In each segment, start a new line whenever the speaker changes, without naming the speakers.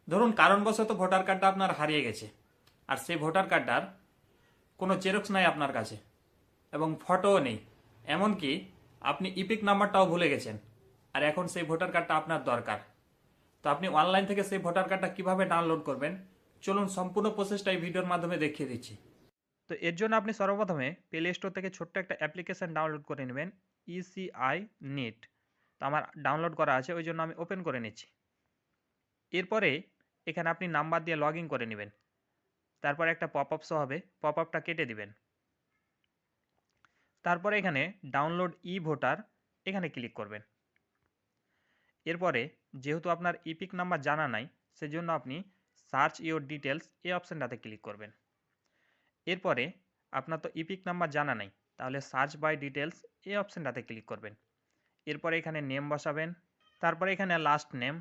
ধরুন কারণবশত ভোটার কার্ডটা আপনার হারিয়ে গেছে, আর সেই ভোটার কার্ডটার কোনো জেরক্স নাই আপনার কাছে এবং ফটোও নেই, এমনকি আপনি ইপিক নাম্বারটাও ভুলে গেছেন, আর এখন সেই ভোটার কার্ডটা আপনার দরকার। তো আপনি অনলাইন থেকে সেই ভোটার কার্ডটা কিভাবে ডাউনলোড করবেন, চলুন সম্পূর্ণ প্রসেসটা এই ভিডিওর মাধ্যমে দেখিয়ে দিচ্ছি। তো এর জন্য আপনি সর্বপ্রথমে প্লে স্টোর থেকে ছোট্ট একটা অ্যাপ্লিকেশন ডাউনলোড করে নেবেন, ইসিআই নিট। তো আমার ডাউনলোড করা আছে, ওই জন্য আমি ওপেন করে নিচ্ছি। এরপরে এখানে আপনি নাম্বার দিয়ে লগ ইন করে নেবেন। তারপরে একটা পপ আপ শো হবে, পপ আপটা কেটে দিবেন। তারপরে এখানে ডাউনলোড ই ভোটার এখানে ক্লিক করবেন। এরপরে যেহেতু আপনার ইপিক নাম্বার জানা নাই, সেজন্য আপনি সার্চ ইওর ডিটেলস এই অপশানটাতে ক্লিক করবেন। এরপরে আপনার তো ইপিক নাম্বার জানা নাই, তাহলে সার্চ বাই ডিটেলস এই অপশানটাতে ক্লিক করবেন। এরপরে এখানে নেম বসাবেন, তারপরে এখানে লাস্ট নেম,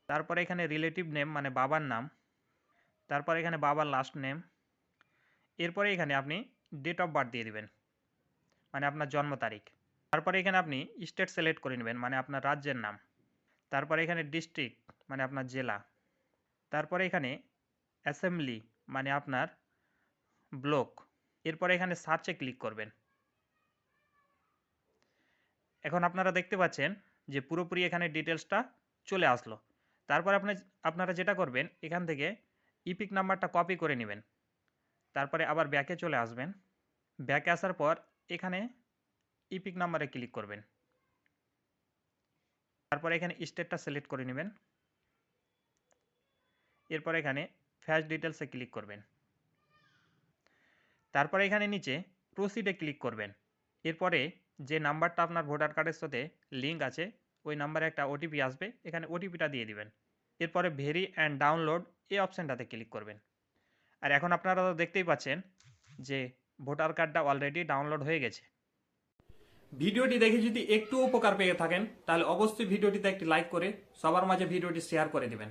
তারপরে এখানে রিলেটিভ নেম মানে বাবার নাম, তারপরে এখানে বাবার লাস্ট নেম। এরপরে এখানে আপনি ডেট অফ বার্থ দিয়ে দিবেন, মানে আপনার জন্ম তারিখ। তারপরে এখানে আপনি স্টেট সিলেক্ট করে নেবেন, মানে আপনার রাজ্যের নাম। তারপরে এখানে ডিস্ট্রিক্ট মানে আপনার জেলা। তারপরে এখানে অ্যাসেম্বলি মানে আপনার ব্লক। এরপরে এখানে সার্চে ক্লিক করবেন। এখন আপনারা দেখতে পাচ্ছেন যে পুরোপুরি এখানে ডিটেলসটা চলে আসলো। তারপর আপনারা যেটা করবেন, এখান থেকে ইপিক নাম্বারটা কপি করে নেবেন। তারপরে আবার ব্যাকে চলে আসবেন। ব্যাকে আসার পর এখানে ইপিক নাম্বারে ক্লিক করবেন। তারপরে এখানে স্টেটটা সিলেক্ট করে নেবেন। এরপর এখানে ফ্যাচ ডিটেলসে ক্লিক করবেন। তারপরে এখানে নিচে প্রসিডে ক্লিক করবেন। এরপরে যে নাম্বারটা আপনার ভোটার কার্ডের সাথে লিঙ্ক আছে, ওই নাম্বারে একটা ওটিপি আসবে, এখানে ওটিপিটা দিয়ে দিবেন। এরপরে ভেরি অ্যান্ড ডাউনলোড এই অপশানটাতে ক্লিক করবেন। আর এখন আপনারা তো দেখতেই পাচ্ছেন যে ভোটার কার্ডটা অলরেডি ডাউনলোড হয়ে গেছে। ভিডিওটি দেখে যদি একটু উপকার পেয়ে থাকেন, তাহলে অবশ্যই ভিডিওটিতে একটি লাইক করে সবার মাঝে ভিডিওটি শেয়ার করে দিবেন।